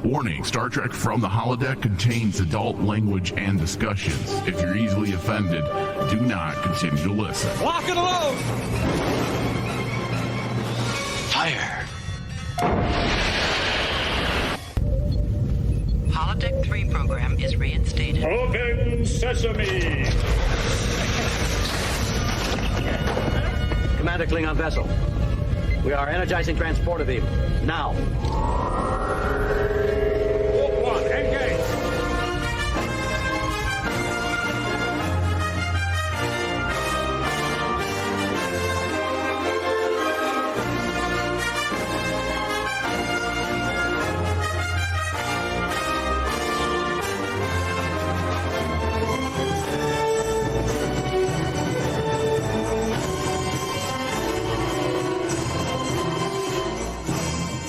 Warning, Star Trek from the Holodeck contains adult language and discussions. If you're easily offended, do not continue to listen. Lock and load! Fire! Holodeck 3 program is reinstated. Open sesame! Commander Klingon vessel. We are energizing transporter beam. Now. Warp 1, engage!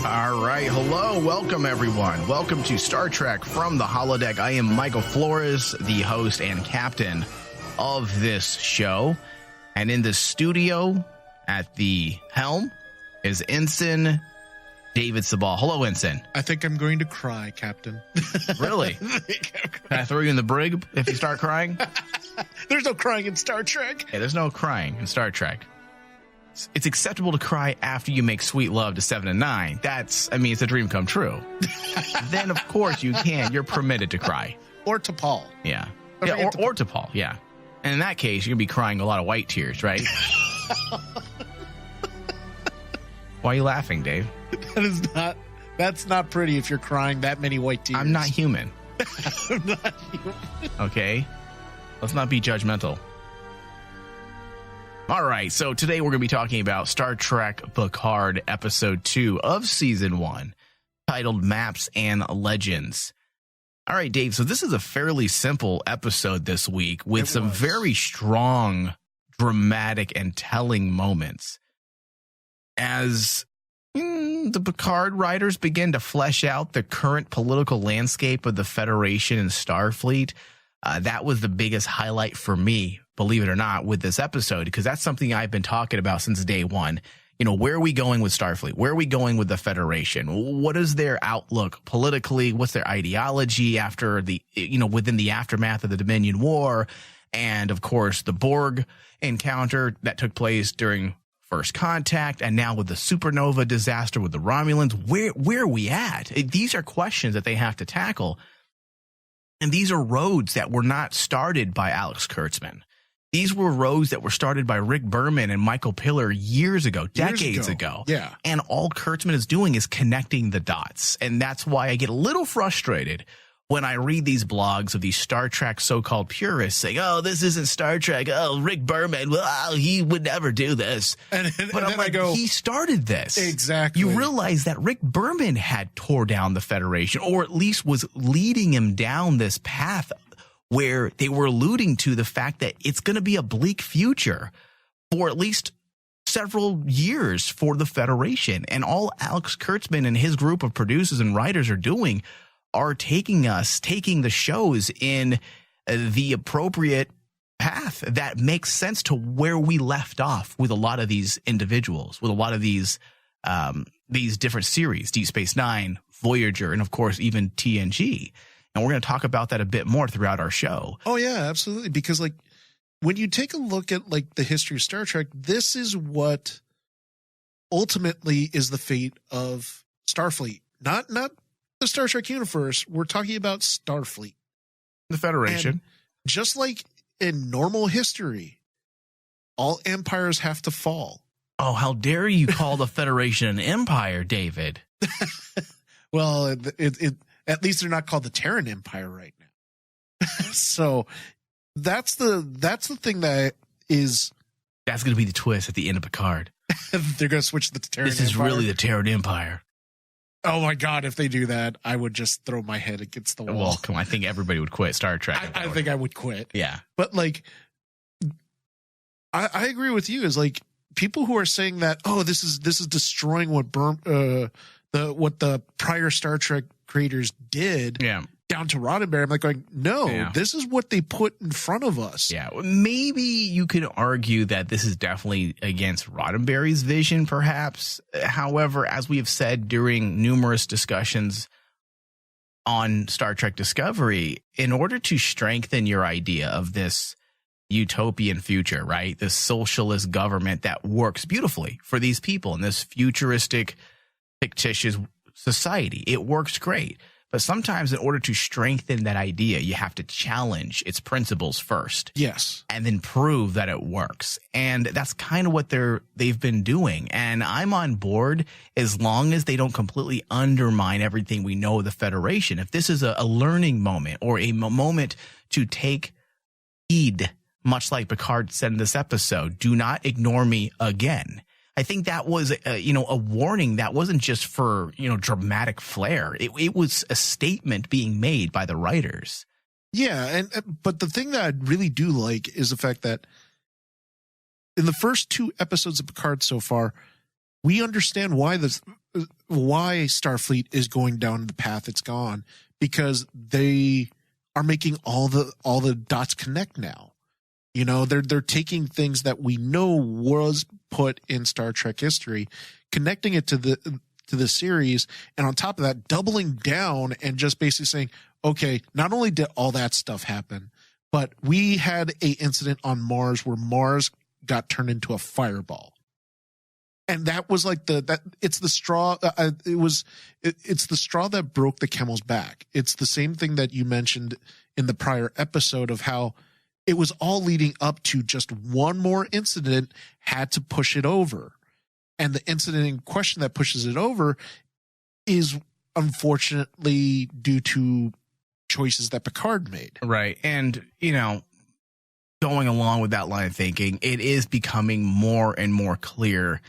All right. Hello. Welcome, everyone. Welcome to Star Trek from the Holodeck. I am Michael Flores, the host and captain of this show. And in the studio at the helm is Ensign David Sabal. Hello, Ensign. I think I'm going to cry, Captain. Really? Can I throw you in the brig if you start crying? There's no crying in Star Trek. Hey, there's no crying in Star Trek. It's acceptable to cry after you make sweet love to 7 and 9. It's a dream come true. Then, of course, you can. You're permitted to cry. Or to Paul. Yeah. Or to Paul, yeah. And in that case, you're going to be crying a lot of white tears, right? Why are you laughing, Dave? That's not pretty if you're crying that many white tears. I'm not human. I'm not human. Okay? Let's not be judgmental. All right, so today we're going to be talking about Star Trek Picard Episode 2 of Season 1, titled Maps and Legends. All right, Dave, so this is a fairly simple episode this week with some very strong, dramatic, and telling moments. As the Picard writers begin to flesh out the current political landscape of the Federation and Starfleet, that was the biggest highlight for me, believe it or not, with this episode, because that's something I've been talking about since day one. You know, where are we going with Starfleet? Where are we going with the Federation? What is their outlook politically? What's their ideology after within the aftermath of the Dominion War? And of course, the Borg encounter that took place during First Contact, and now with the supernova disaster with the Romulans. Where are we at? These are questions that they have to tackle. And these are roads that were not started by Alex Kurtzman. These were roads that were started by Rick Berman and Michael Piller decades ago. Yeah. And all Kurtzman is doing is connecting the dots. And that's why I get a little frustrated when I read these blogs of these Star Trek so-called purists saying, oh, this isn't Star Trek. Oh, Rick Berman, well, he would never do this. But I'm like, he started this. Exactly. You realize that Rick Berman had tore down the Federation, or at least was leading him down this path where they were alluding to the fact that it's going to be a bleak future for at least several years for the Federation. And all Alex Kurtzman and his group of producers and writers are doing are taking the shows in the appropriate path that makes sense to where we left off with a lot of these individuals, with a lot of these different series, Deep Space Nine, Voyager, and of course, even TNG. And we're going to talk about that a bit more throughout our show. Oh, yeah, absolutely. Because when you take a look at the history of Star Trek, this is what ultimately is the fate of Starfleet. Not the Star Trek universe. We're talking about Starfleet, the Federation. And just like in normal history, all empires have to fall. Oh, how dare you call the Federation an empire, David? Well, at least they're not called the Terran Empire right now. So that's the thing that's going to be the twist at the end of Picard. They're going to switch the Terran Empire. This is really the Terran Empire. Oh my God, if they do that, I would just throw my head against the wall. Well, come on, I think everybody would quit Star Trek. I think I would quit. Yeah. But I agree with you. Is people who are saying that, oh, this is destroying what the prior Star Trek creators did. Yeah. Down to Roddenberry. I'm going, no, This is what they put in front of us. Yeah. Maybe you could argue that this is definitely against Roddenberry's vision, perhaps. However, as we have said during numerous discussions on Star Trek Discovery, in order to strengthen your idea of this utopian future, right? This socialist government that works beautifully for these people in this futuristic, fictitious society. It works great. But sometimes in order to strengthen that idea, you have to challenge its principles first. Yes. And then prove that it works. And that's kind of what they've been doing. And I'm on board as long as they don't completely undermine everything we know of the Federation. If this is a learning moment or a moment to take heed, much like Picard said in this episode, do not ignore me again. I think that was, a warning that wasn't just for, dramatic flair. It was a statement being made by the writers. Yeah. But the thing that I really do like is the fact that in the first 2 episodes of Picard so far, we understand why Starfleet is going down the path it's gone, because they are making all the dots connect now. They're taking things that we know was put in Star Trek history, connecting it to the series, and on top of that, doubling down and just basically saying, okay, not only did all that stuff happen, but we had a incident on Mars where Mars got turned into a fireball. And that was like it's the straw. It's the straw that broke the camel's back. It's the same thing that you mentioned in the prior episode of how it was all leading up to just one more incident had to push it over. And the incident in question that pushes it over is unfortunately due to choices that Picard made. Right. And, going along with that line of thinking, it is becoming more and more clear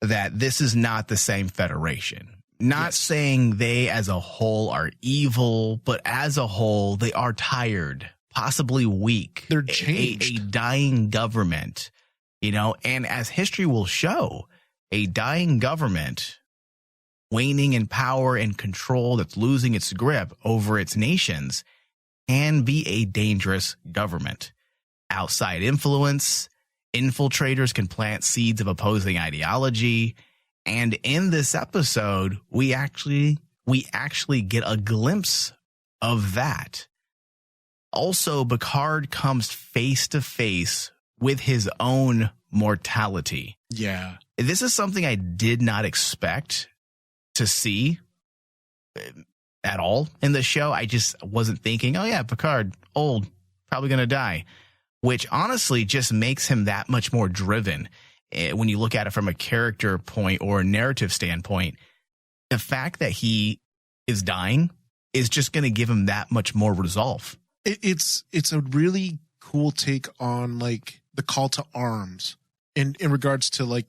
that this is not the same Federation. Not saying they as a whole are evil, but as a whole, they are tired, possibly weak. They're changed. A dying government, and as history will show, a dying government waning in power and control, that's losing its grip over its nations, can be a dangerous government. Outside influence, infiltrators can plant seeds of opposing ideology. And in this episode, we actually get a glimpse of that. Also, Picard comes face to face with his own mortality. Yeah. This is something I did not expect to see at all in the show. I just wasn't thinking, oh yeah, Picard, old, probably going to die, which honestly just makes him that much more driven. When you look at it from a character point or a narrative standpoint, the fact that he is dying is just going to give him that much more resolve. It's a really cool take on like the call to arms in regards to like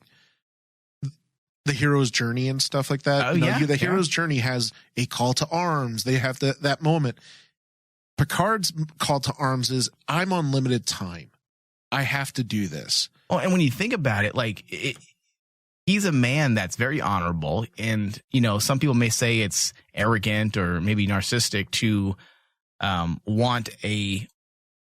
the hero's journey and stuff like that. The hero's journey has a call to arms. They have that moment. Picard's call to arms is, I'm on limited time. I have to do this. Oh, and when you think about it, he's a man that's very honorable. And, some people may say it's arrogant or maybe narcissistic to want a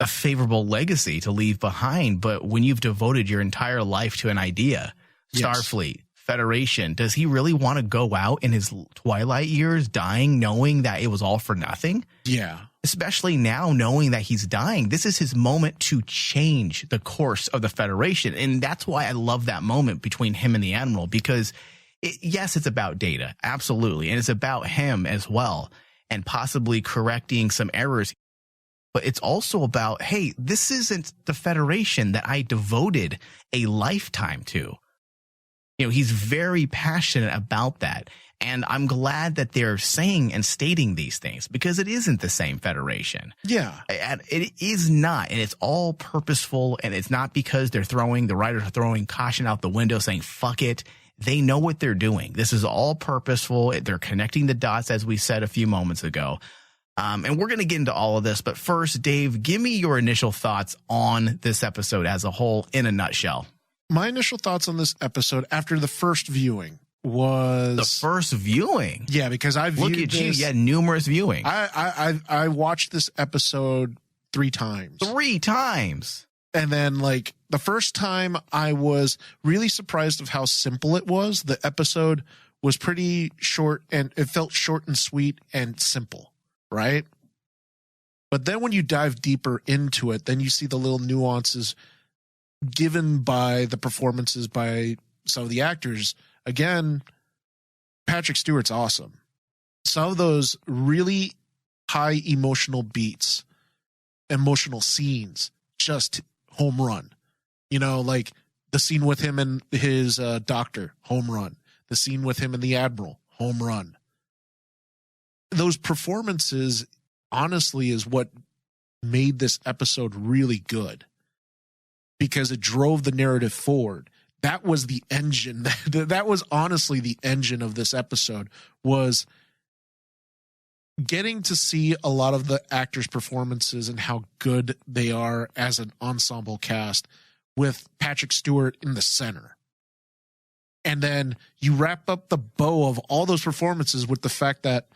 favorable legacy to leave behind. But when you've devoted your entire life to an idea, Starfleet, Federation, does he really want to go out in his twilight years dying knowing that it was all for nothing? Yeah. Especially now knowing that he's dying. This is his moment to change the course of the Federation. And that's why I love that moment between him and the Admiral, because yes, it's about Data. Absolutely. And it's about him as well, and possibly correcting some errors. But it's also about, hey, this isn't the Federation that I devoted a lifetime to. He's very passionate about that. And I'm glad that they're saying and stating these things, because it isn't the same Federation. Yeah. And it is not. And it's all purposeful. And it's not because the writers are throwing caution out the window saying, fuck it. They know what they're doing. This is all purposeful. They're connecting the dots, as we said a few moments ago. And we're going to get into all of this. But first, Dave, give me your initial thoughts on this episode as a whole in a nutshell. My initial thoughts on this episode after the first viewing was the first viewing. Yeah, because I viewed look at you. You had numerous viewings. I watched this episode 3 times. 3 times. And then the first time I was really surprised of how simple it was. The episode was pretty short, and it felt short and sweet and simple, right? But then when you dive deeper into it, then you see the little nuances given by the performances by some of the actors. Again, Patrick Stewart's awesome. Some of those really high emotional beats, emotional scenes, just home run. You know, like the scene with him and his doctor, home run. The scene with him and the Admiral, home run. Those performances, honestly, is what made this episode really good, because it drove the narrative forward. That was the engine. That was honestly the engine of this episode, was getting to see a lot of the actors' performances and how good they are as an ensemble cast, with Patrick Stewart in the center. And then you wrap up the bow of all those performances with the fact that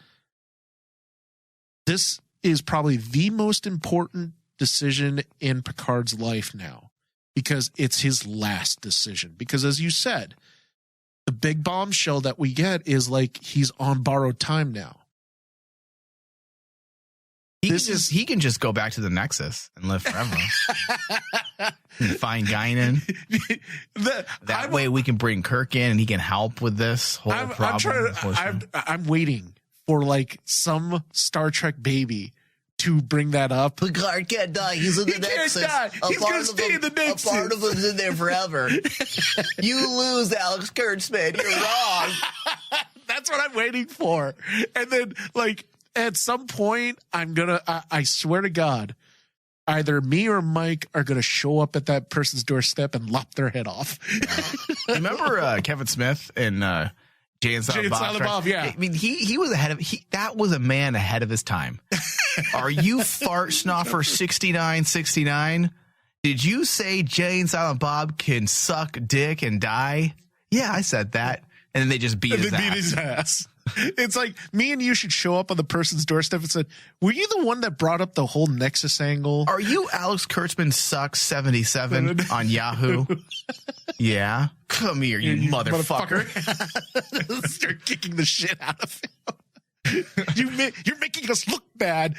this is probably the most important decision in Picard's life now, because it's his last decision. Because as you said, the big bombshell that we get is like he's on borrowed time now. He can just go back to the Nexus and live forever. And find Guinan. That way we can bring Kirk in and he can help with this whole problem. I'm waiting for like some Star Trek baby to bring that up. Picard can't die. He's in the Nexus. He's going to stay in the Nexus. A part of him's in there forever. You lose, Alex Kurtzman. You're wrong. That's what I'm waiting for. And then, like, at some point, I swear to God, either me or Mike are going to show up at that person's doorstep and lop their head off. Remember Kevin Smith and Jay and Silent Bob? Yeah. I mean, he was that was a man ahead of his time. Are you fart snuffer 6969? Did you say Jay and Silent Bob can suck dick and die? Yeah, I said that. And then they just beat his ass. It's like me and you should show up on the person's doorstep and said, were you the one that brought up the whole Nexus angle? Are you Alex Kurtzman Sucks 77 on Yahoo? Yeah. Come here, you motherfucker. Start kicking the shit out of him. You're making us look bad.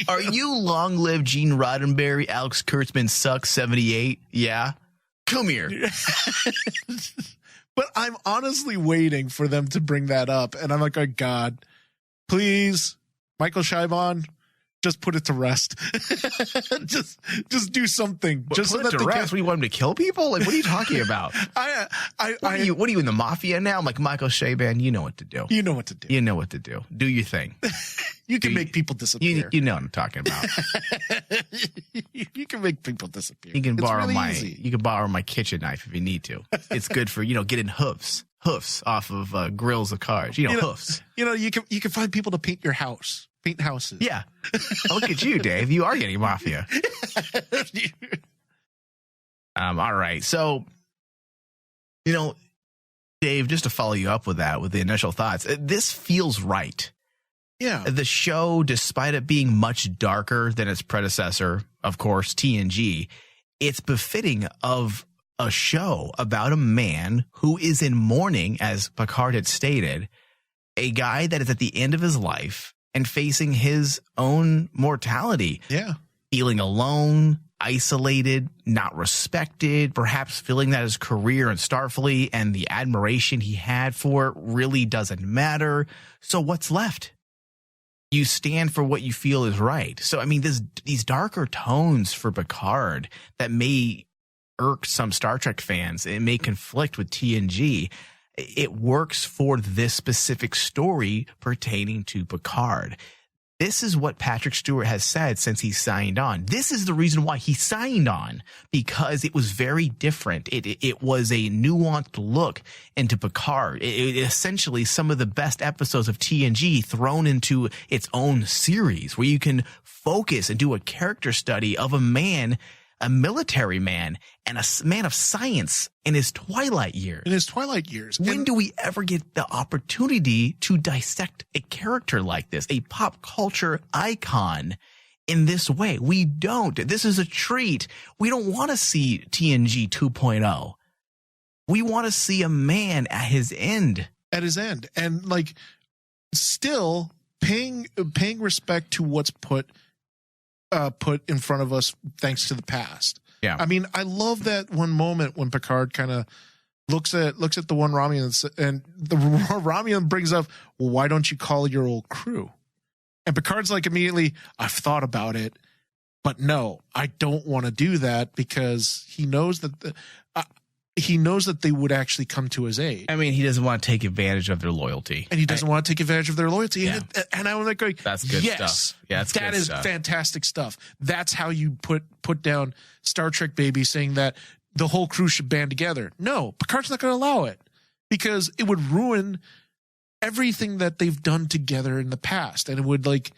Are you long live Gene Roddenberry, Alex Kurtzman Sucks 78? Yeah. Come here. But I'm honestly waiting for them to bring that up. And I'm like, oh, God, please, Michael Chabon, just put it to rest. just do something. What, just put it to rest? We want him to kill people? Like, what are you talking about? What are you in the mafia now? I'm like, Michael Chabon, you know what to do. You know what to do. You know what to do. Do your thing. You can make people disappear. You know what I'm talking about. You can make people disappear. You can borrow really you can borrow my kitchen knife if you need to. It's good for, getting hoofs off of grills of cars. Hoofs. You can find people to paint your house. Paint houses. Yeah. Look at you, Dave. You are getting mafia. All right. So, Dave, just to follow you up with that, with the initial thoughts, this feels right. Yeah. The show, despite it being much darker than its predecessor, of course, TNG, it's befitting of a show about a man who is in mourning, as Picard had stated, a guy that is at the end of his life and facing his own mortality. Yeah. Feeling alone, isolated, not respected, perhaps feeling that his career in Starfleet and the admiration he had for it really doesn't matter. So what's left? You stand for what you feel is right. So, I mean, these darker tones for Picard that may irk some Star Trek fans, it may conflict with TNG. It works for this specific story pertaining to Picard. This is what Patrick Stewart has said since he signed on. This is the reason why he signed on, because it was very different. It was a nuanced look into Picard. It essentially some of the best episodes of TNG thrown into its own series, where you can focus and do a character study of a man, a military man, and a man of science in his twilight years. When do we ever get the opportunity to dissect a character like this, a pop culture icon, in this way? We don't. This is a treat. We don't want to see TNG 2.0. We want to see a man at his end. At his end. And like still paying respect to what's put in front of us thanks to the past. Yeah. I mean, I love that one moment when Picard kind of looks at the one Romulan and the Romulan brings up, well, why don't you call your old crew? And Picard's like immediately, I've thought about it, but no, I don't want to do that because he knows that they would actually come to his aid. I mean, he doesn't want to take advantage of their loyalty. And he doesn't want to take advantage of their loyalty. Yeah. And I was like, going, that's good yes, stuff. Yeah, that's that good is stuff. fantastic stuff. That's how you put down Star Trek, baby, saying that the whole crew should band together. No, Picard's not going to allow it because it would ruin everything that they've done together in the past, and it would like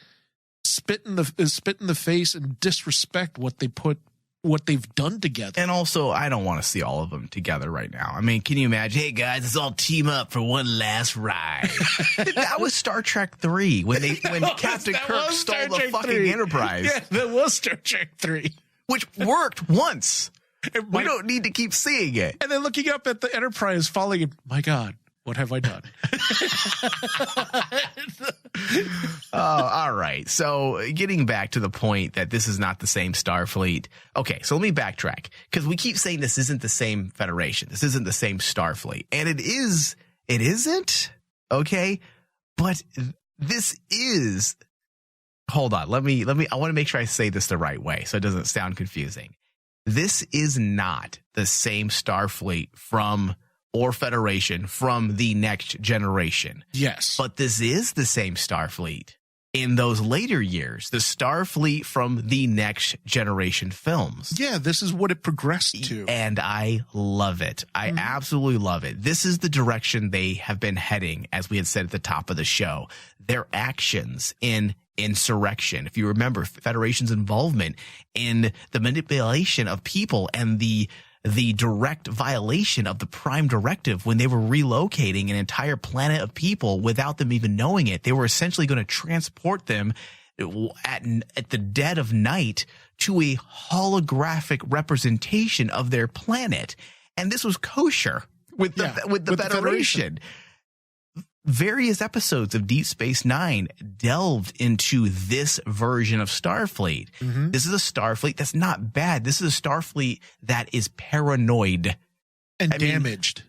spit in the face and disrespect what they've done together. And also, I don't want to see all of them together right now. I mean, can you imagine? Hey guys, let's all team up for one last ride. That was Star Trek 3 when Captain Kirk stole the fucking 3. Enterprise. Yeah, that was Star Trek 3, which worked once. We don't need to keep seeing it. And then looking up at the Enterprise falling, and my God, what have I done? Oh, all right. So getting back to the point that this is not the same Starfleet. Okay, so let me backtrack because we keep saying this isn't the same Federation. This isn't the same Starfleet. And it is. It isn't. Okay. But this is. Hold on. Let me. I want to make sure I say this the right way so it doesn't sound confusing. This is not the same Starfleet or Federation from the Next Generation. Yes. But this is the same Starfleet in those later years, the Starfleet from the Next Generation films. Yeah, this is what it progressed to. And I love it. I absolutely love it. This is the direction they have been heading, as we had said at the top of the show. Their actions in insurrection, if you remember, Federation's involvement in the manipulation of people and the direct violation of the Prime Directive when they were relocating an entire planet of people without them even knowing it. They were essentially going to transport them at the dead of night to a holographic representation of their planet. And this was kosher with the Federation. Various episodes of Deep Space Nine delved into this version of Starfleet. Mm-hmm. This is a Starfleet that's not bad. This is a Starfleet that is paranoid and damaged.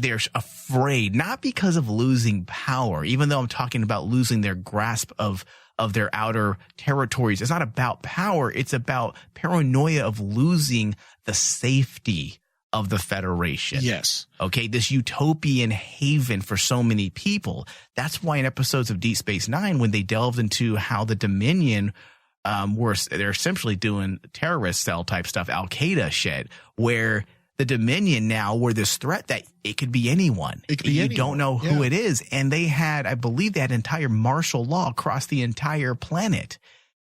They're afraid, not because of losing power, even though I'm talking about losing their grasp of their outer territories. It's not about power. It's about paranoia of losing the safety of the Federation. Yes. Okay. This utopian haven for so many people. That's why in episodes of Deep Space Nine, when they delved into how the Dominion they're essentially doing terrorist cell type stuff, Al-Qaeda shit, where the Dominion now were this threat that it could be anyone. You don't know who it is. And they had, I believe they had entire martial law across the entire planet.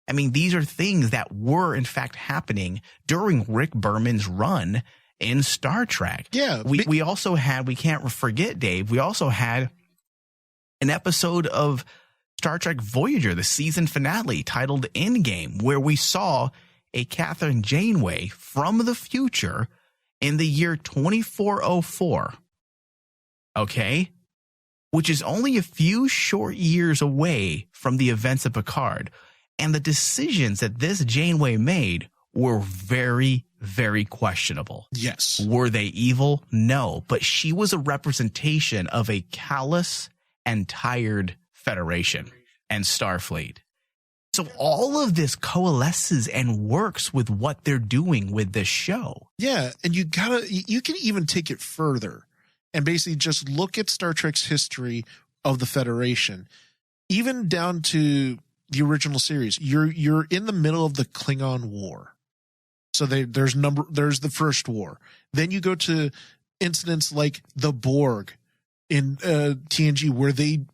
I mean, these are things that were in fact happening during Rick Berman's run in Star Trek. Yeah. We also had, we can't forget, Dave, we also had an episode of Star Trek Voyager, the season finale titled Endgame, where we saw a Catherine Janeway from the future in the year 2404. Okay. Which is only a few short years away from the events of Picard. And the decisions that this Janeway made were very, very questionable. Yes. Were they evil? No. But she was a representation of a callous and tired Federation and Starfleet. So all of this coalesces and works with what they're doing with this show. Yeah. And you can even take it further and basically just look at Star Trek's history of the Federation, even down to the original series. You're in the middle of the Klingon War. So there's the First War. Then you go to incidents like the Borg in TNG, where they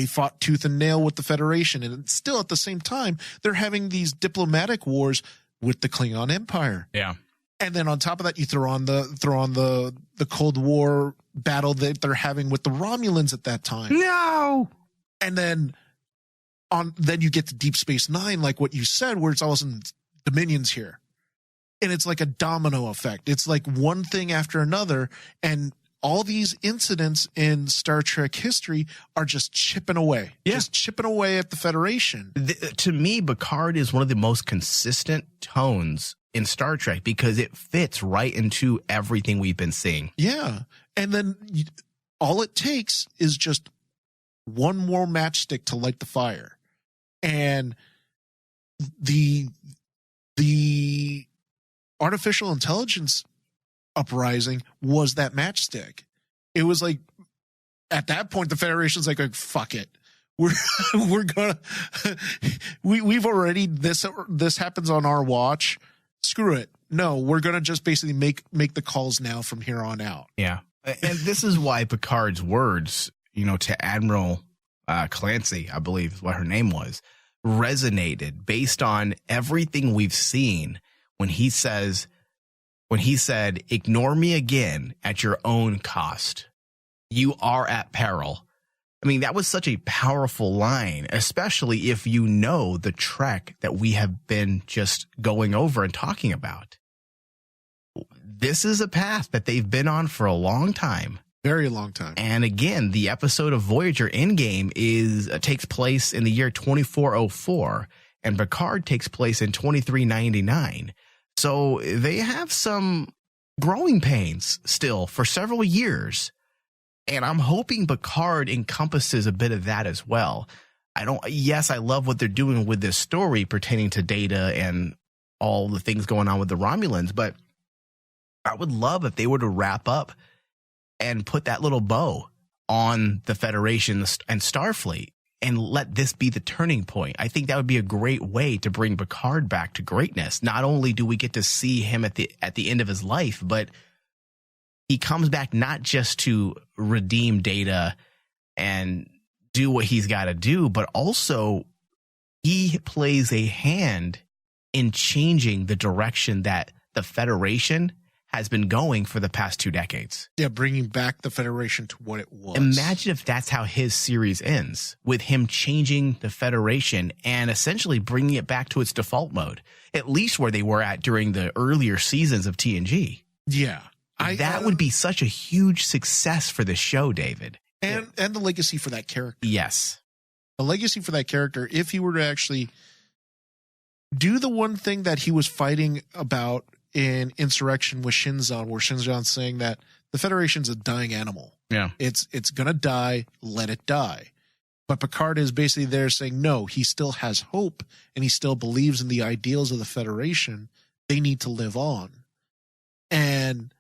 fought tooth and nail with the Federation, and still at the same time they're having these diplomatic wars with the Klingon Empire. Yeah. And then on top of that, you throw on the Cold War battle that they're having with the Romulans at that time. No. And then you get to Deep Space Nine, like what you said, where it's all of a sudden Dominion's here. And it's like a domino effect. It's like one thing after another. And all these incidents in Star Trek history are just chipping away. Yeah. Just chipping away at the Federation. To me, Picard is one of the most consistent tones in Star Trek because it fits right into everything we've been seeing. Yeah. And then all it takes is just one more matchstick to light the fire. And the artificial intelligence uprising was that matchstick. It was like, at that point, the Federation's like fuck it. We're gonna, we've already, this happens on our watch. Screw it. No, we're going to just basically make the calls now from here on out. Yeah. And this is why Picard's words, to Admiral Clancy, I believe is what her name was, resonated based on everything we've seen when he said, ignore me again at your own cost. You are at peril. I mean, that was such a powerful line, especially if you know the Trek that we have been just going over and talking about. This is a path that they've been on for a long time. Very long time. And again, the episode of Voyager Endgame takes place in the year 2404, and Picard takes place in 2399. So they have some growing pains still for several years. And I'm hoping Picard encompasses a bit of that as well. I love what they're doing with this story pertaining to Data and all the things going on with the Romulans, but I would love if they were to wrap up and put that little bow on the Federation and Starfleet and let this be the turning point. I think that would be a great way to bring Picard back to greatness. Not only do we get to see him at the end of his life, but he comes back not just to redeem Data and do what he's got to do, but also he plays a hand in changing the direction that the Federation has been going for the past 2 decades. Yeah, bringing back the Federation to what it was. Imagine if that's how his series ends, with him changing the Federation and essentially bringing it back to its default mode, at least where they were at during the earlier seasons of TNG. Yeah. That would be such a huge success for the show, David. And the legacy for that character. Yes. The legacy for that character, if he were to actually do the one thing that he was fighting about in Insurrection with Shinzon, where Shinzon's saying that the Federation's a dying animal. Yeah. It's going to die, let it die. But Picard is basically there saying, no, he still has hope and he still believes in the ideals of the Federation. They need to live on. And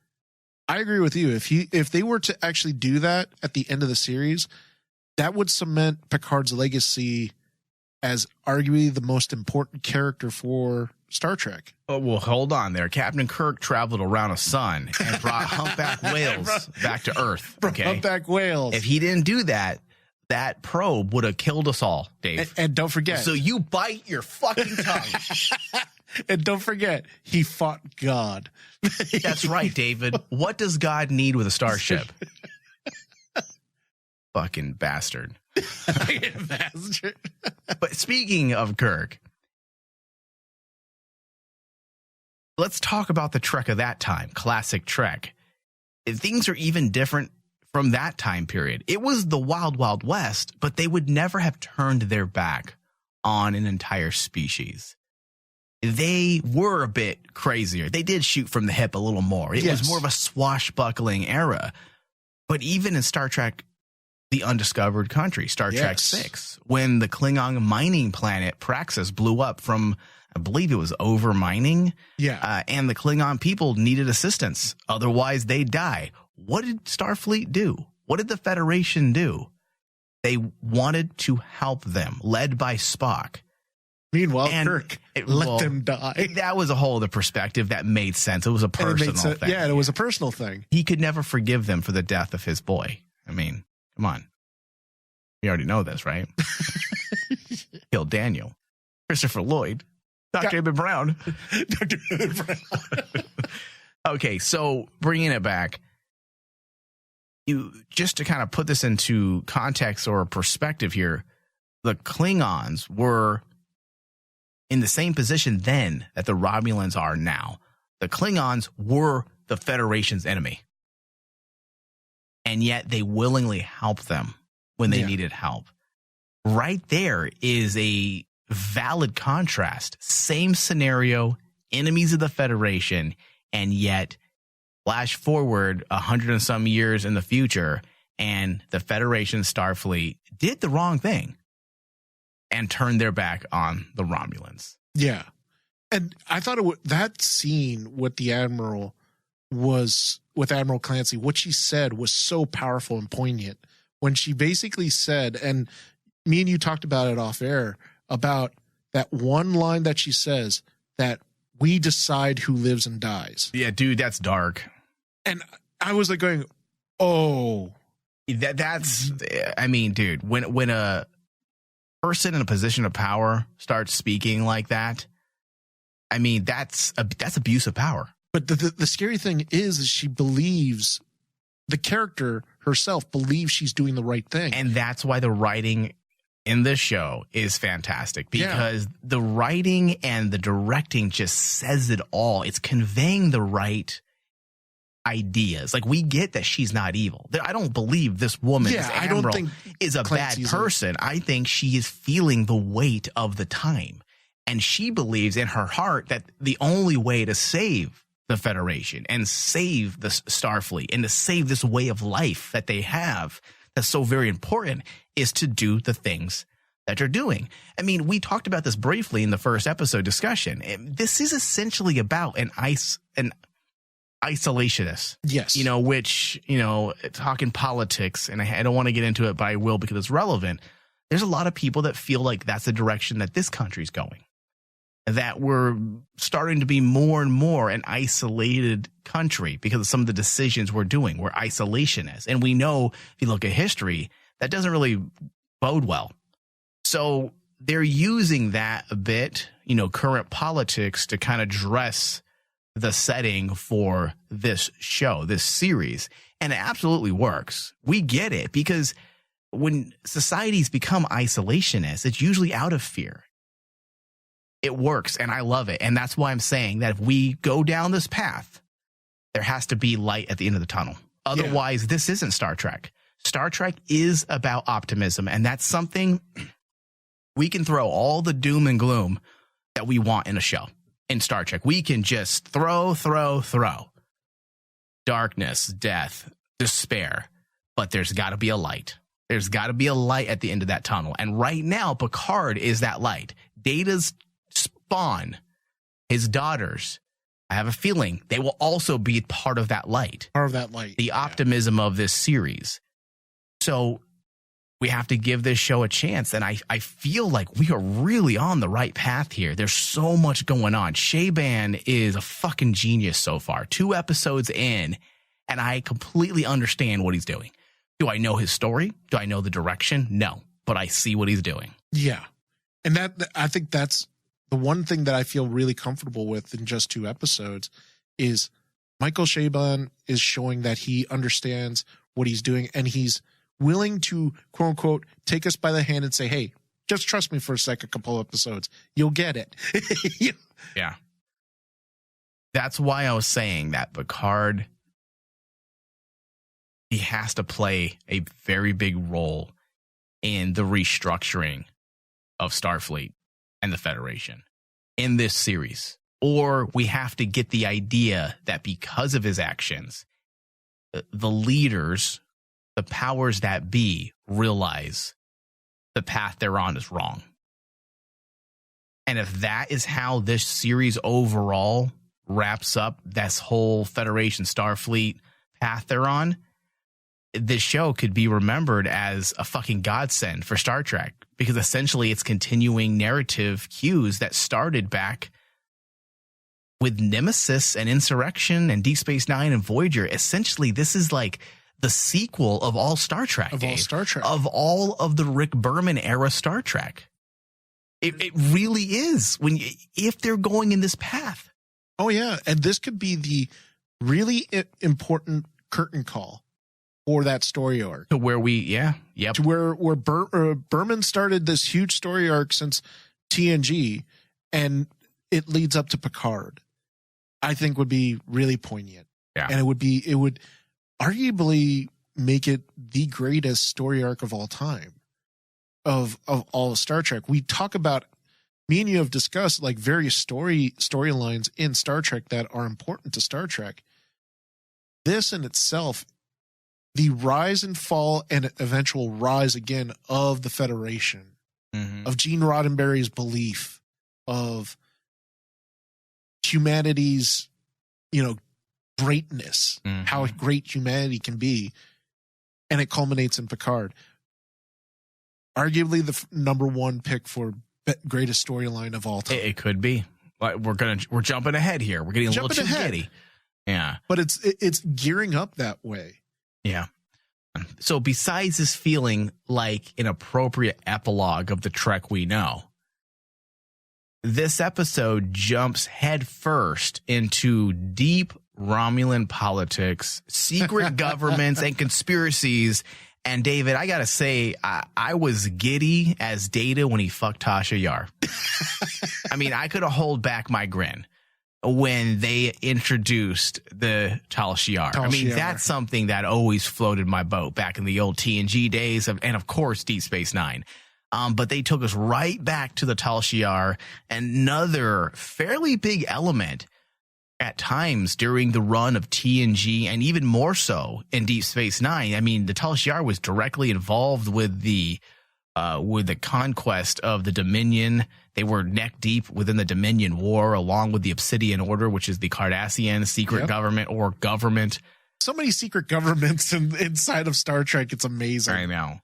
I agree with you. If they were to actually do that at the end of the series, that would cement Picard's legacy as arguably the most important character for Star Trek. Oh, well, hold on there. Captain Kirk traveled around a sun and brought humpback whales back to Earth. Okay? Humpback whales. If he didn't do that, that probe would have killed us all, Dave. And don't forget. So you bite your fucking tongue. And don't forget, he fought God. That's right, David. What does God need with a starship? Fucking bastard. Bastard. But speaking of Kirk, let's talk about the Trek of that time, classic Trek. Things are even different from that time period. It was the Wild Wild West, but they would never have turned their back on an entire species. They were a bit crazier. They did shoot from the hip a little more. It was more of a swashbuckling era. But even in Star Trek, The Undiscovered Country, Star Trek 6, when the Klingon mining planet Praxis blew up from, I believe it was over mining. Yeah. And the Klingon people needed assistance. Otherwise, they'd die. What did Starfleet do? What did the Federation do? They wanted to help them, led by Spock. Meanwhile, Kirk let them die. That was a whole other perspective that made sense. It was a personal thing. Yeah, it was a personal thing. He could never forgive them for the death of his boy. I mean, come on. You already know this, right? Killed Daniel. Christopher Lloyd. Dr. Emmett Brown. Dr. Emmett Brown. Okay, so bringing it back, just to kind of put this into context or perspective here, the Klingons were in the same position then that the Romulans are now. The Klingons were the Federation's enemy. And yet they willingly helped them when they needed help. Right there is a valid contrast. Same scenario, enemies of the Federation, and yet flash forward 100 and some years in the future, and the Federation Starfleet did the wrong thing and turned their back on the Romulans. Yeah. And I thought that scene with the Admiral with Admiral Clancy, what she said was so powerful and poignant when she basically said, and me and you talked about it off air, about that one line that she says, that we decide who lives and dies. Yeah, dude, that's dark. And I was like going, oh. That's, I mean, dude, when a person in a position of power starts speaking like that, I mean, that's abuse of power. But the scary thing is she believes, the character herself believes she's doing the right thing. And that's why the writing in this show is fantastic, because the writing and the directing just says it all. It's conveying the right ideas. Like, we get that she's not evil. I don't believe this woman is a bad person. I think she is feeling the weight of the time. And she believes in her heart that the only way to save the Federation and save the Starfleet and to save this way of life that they have that's so very important is to do the things that you're doing. I mean, we talked about this briefly in the first episode discussion. This is essentially about an isolationist. Yes. You know, which, you know, talking politics, and I don't want to get into it, but I will because it's relevant. There's a lot of people that feel like that's the direction that this country's going. That we're starting to be more and more an isolated country because of some of the decisions we're doing. We're isolationists. And we know, if you look at history, that doesn't really bode well. So they're using that a bit, you know, current politics to kind of dress the setting for this show, this series. And it absolutely works. We get it, because when societies become isolationists, it's usually out of fear. It works, and I love it. And that's why I'm saying that if we go down this path, there has to be light at the end of the tunnel. Otherwise, this isn't Star Trek. Star Trek is about optimism, and that's something we can throw all the doom and gloom that we want in a show. In Star Trek, we can just throw. Darkness, death, despair. But there's got to be a light. There's got to be a light at the end of that tunnel. And right now, Picard is that light. Data's spawn, his daughters, I have a feeling they will also be part of that light. Part of that light. The optimism of this series. So we have to give this show a chance. And I feel like we are really on the right path here. There's so much going on. Shaban is a fucking genius so far. 2 episodes in, and I completely understand what he's doing. Do I know his story? Do I know the direction? No, but I see what he's doing. Yeah. And I think that's the one thing that I feel really comfortable with in just 2 episodes is Michael Chabon is showing that he understands what he's doing, and he's willing to, quote unquote, take us by the hand and say, hey, just trust me for a couple episodes. You'll get it. Yeah. That's why I was saying that Picard, he has to play a very big role in the restructuring of Starfleet and the Federation in this series. Or we have to get the idea that because of his actions, the leaders, the powers that be, realize the path they're on is wrong. And if that is how this series overall wraps up this whole Federation Starfleet path they're on, this show could be remembered as a fucking godsend for Star Trek, because essentially it's continuing narrative cues that started back with Nemesis and Insurrection and Deep Space Nine and Voyager. Essentially, this is like the sequel of all Star Trek. Of all Star Trek. Of all of the Rick Berman era Star Trek. It really is, if they're going in this path. Oh, yeah. And this could be the really important curtain call for that story arc. To where to where Berman started this huge story arc since TNG, and it leads up to Picard. I think would be really poignant. Yeah. And it would arguably make it the greatest story arc of all time of all of Star Trek. We talk about, me and you have discussed like various storylines in Star Trek that are important to Star Trek. This in itself, the rise and fall and eventual rise again of the Federation, of Gene Roddenberry's belief of humanity's, greatness, how great humanity can be. And it culminates in Picard. Arguably the number one pick for greatest storyline of all time. It could be. We're jumping ahead here. We're getting a little too giddy. Yeah. But it's gearing up that way. Yeah. So besides this feeling like an appropriate epilogue of the Trek we know, this episode jumps headfirst into deep Romulan politics, secret governments, and conspiracies. And David, I gotta say, I was giddy as Data when he fucked Tasha Yar. I mean, I could have held back my grin when they introduced the Tal Shiar. I mean, that's something that always floated my boat back in the old TNG days, and of course, Deep Space Nine. But they took us right back to the Tal Shiar, another fairly big element at times during the run of TNG, and even more so in Deep Space Nine. I mean, the Tal Shiar was directly involved with the conquest of the Dominion. They were neck deep within the Dominion War, along with the Obsidian Order, which is the Cardassian secret government or government. So many secret governments inside of Star Trek. It's amazing. I know.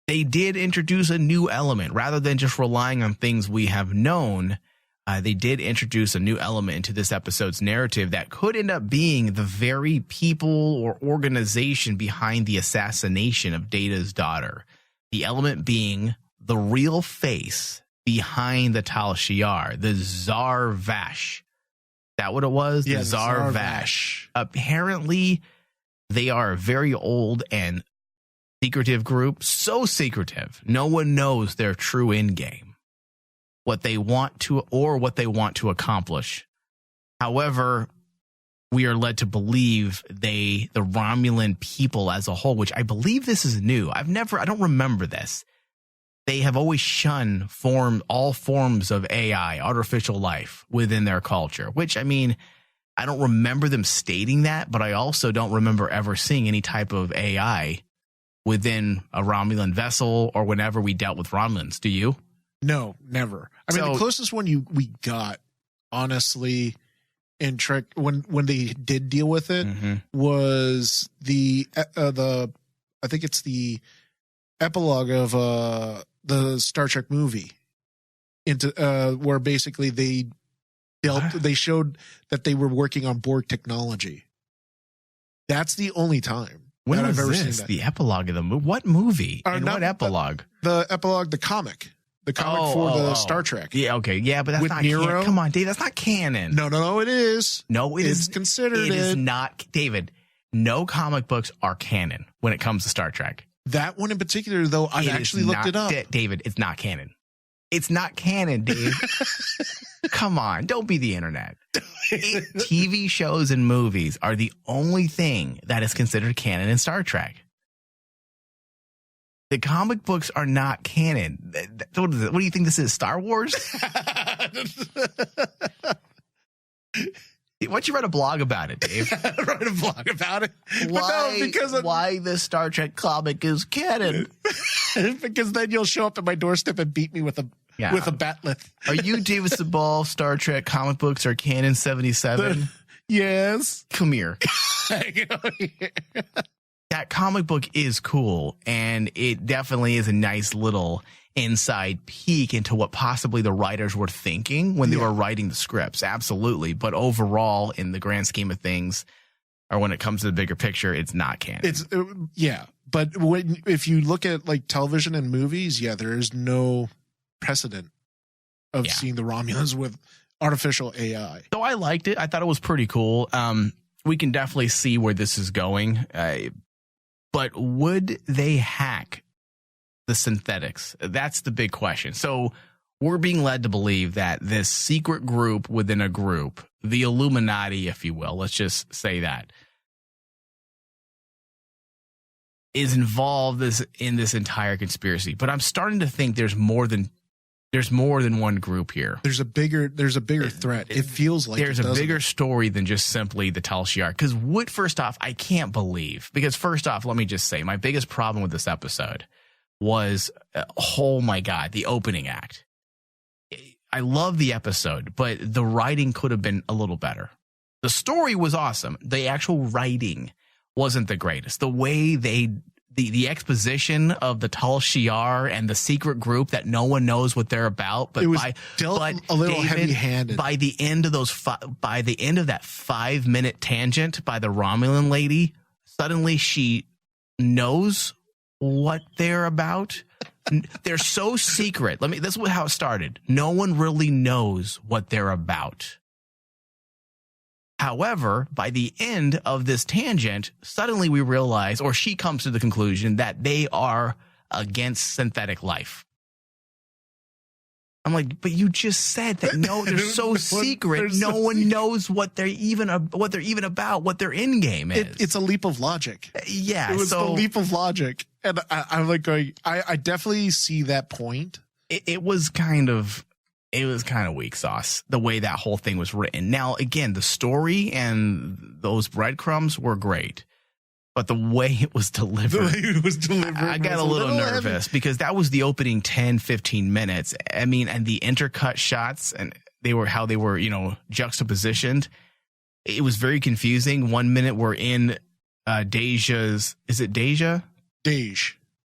They did introduce a new element rather than just relying on things we have known. They did introduce a new element into this episode's narrative that could end up being the very people or organization behind the assassination of Data's daughter. The element being the real face behind the Tal Shiar, the Tsar Vash. Is that what it was? Yeah, the Tsar Vash. Apparently, they are a very old and secretive group. So secretive, no one knows their true end game, what they want to accomplish. However, we are led to believe the Romulan people as a whole, which I believe this is new. I don't remember this. They have always shunned all forms of AI, artificial life, within their culture, which, I mean, I don't remember them stating that, but I also don't remember ever seeing any type of AI within a Romulan vessel or whenever we dealt with Romulans. Do you? No, never. I mean, the closest one we got, honestly, in Trek when they did deal with it was the I think it's the epilogue of the Star Trek movie, into where basically they showed that they were working on Borg technology. That's the only time. When was I've ever seen that. The epilogue of the movie? What movie? And what epilogue? The epilogue, the comic. The comic for the Star Trek. Yeah, okay. Yeah, but that's with not Nero. canon. Come on, Dave. That's not canon. No, it is. No, it's considered. It is not. David, no comic books are canon when it comes to Star Trek. That one in particular, though, I've actually looked it up. David, it's not canon. It's not canon, Dave. Come on, don't be the internet. TV shows and movies are the only thing that is considered canon in Star Trek. The comic books are not canon. What is it? What do you think this is? Star Wars? Why don't you write a blog about it, Dave? Write a blog about it? Why the Star Trek comic is canon? Because then you'll show up at my doorstep and beat me with a batleth. Are you David Sabal? Star Trek comic books are canon 77? Yes. Come here. That comic book is cool, and it definitely is a nice little inside peek into what possibly the writers were thinking when they were writing the scripts. Absolutely. But overall, in the grand scheme of things, or when it comes to the bigger picture, it's not canon. But if you look at like television and movies, there is no precedent of seeing the Romulans with artificial AI. So I liked it. I thought it was pretty cool. We can definitely see where this is going. But would they hack the synthetics? That's the big question. So we're being led to believe that this secret group within a group, the Illuminati, if you will, let's just say that, is involved in this entire conspiracy. But I'm starting to think there's more than one group here. There's a bigger threat. It feels like there's a bigger story than just simply the Tal Shiar. Because first off, I can't believe, because first off, let me just say, my biggest problem with this episode was, oh my God, the opening act. I love the episode, but the writing could have been a little better. The story was awesome. The actual writing wasn't the greatest. The way the exposition of the Tal Shiar and the secret group that no one knows what they're about, but it was dealt a little heavy-handed. By the end of by the end of that 5-minute tangent by the Romulan lady, suddenly she knows what they're about. They're so secret. This is how it started. No one really knows what they're about. However, by the end of this tangent, suddenly we realize, or she comes to the conclusion, that they are against synthetic life. I'm like, but you just said that they're so secret. No one knows what they're even about, what their end game is. It's a leap of logic. Yeah, it was the leap of logic, and I'm like going. I definitely see that point. It was kind of weak sauce, the way that whole thing was written. Now, again, the story and those breadcrumbs were great, but the way it was delivered, I got a little nervous because that was the opening 10, 15 minutes. I mean, and the intercut shots and how they were, juxtapositioned. It was very confusing. 1 minute we're in Deja's, is it Deja? Dej.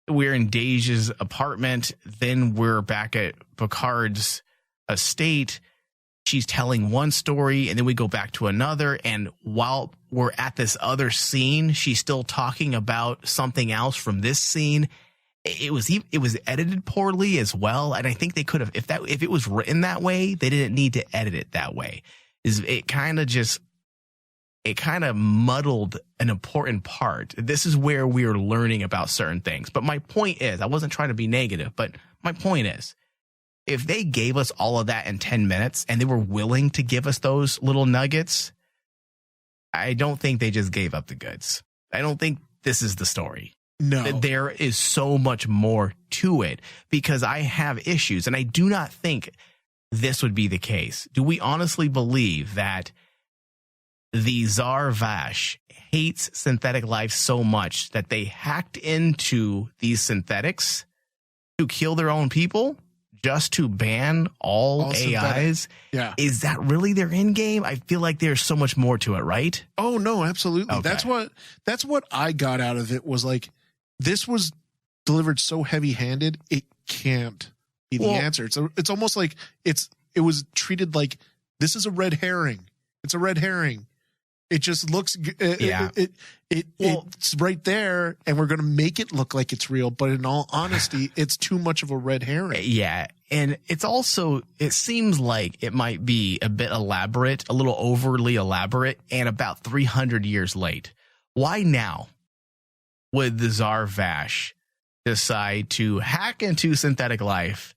We're in Deja's apartment. Then we're back at Picard's estate. She's telling one story, and then we go back to another. And while we're at this other scene, she's still talking about something else from this scene. It was edited poorly as well, and I think they could have, if it was written that way, they didn't need to edit it that way. It kind of muddled an important part. This is where we are learning about certain things. But my point is, I wasn't trying to be negative, but my point is, if they gave us all of that in 10 minutes and they were willing to give us those little nuggets, I don't think they just gave up the goods. I don't think this is the story. No. There is so much more to it, because I have issues, and I do not think this would be the case. Do we honestly believe that the Tsar Vash hates synthetic life so much that they hacked into these synthetics to kill their own people? Just to ban all AIs? Yeah. Is that really their end game? I feel like there's so much more to it, right? Oh no, absolutely. Okay. That's what I got out of it, was like, this was delivered so heavy-handed, it can't be the answer. It's almost like it was treated like, this is a red herring. It's a red herring. It just looks, it's right there, and we're going to make it look like it's real. But in all honesty, it's too much of a red herring. Yeah. And it seems like it might be a bit elaborate, a little overly elaborate, and about 300 years late. Why now would the Tsar Vash decide to hack into synthetic life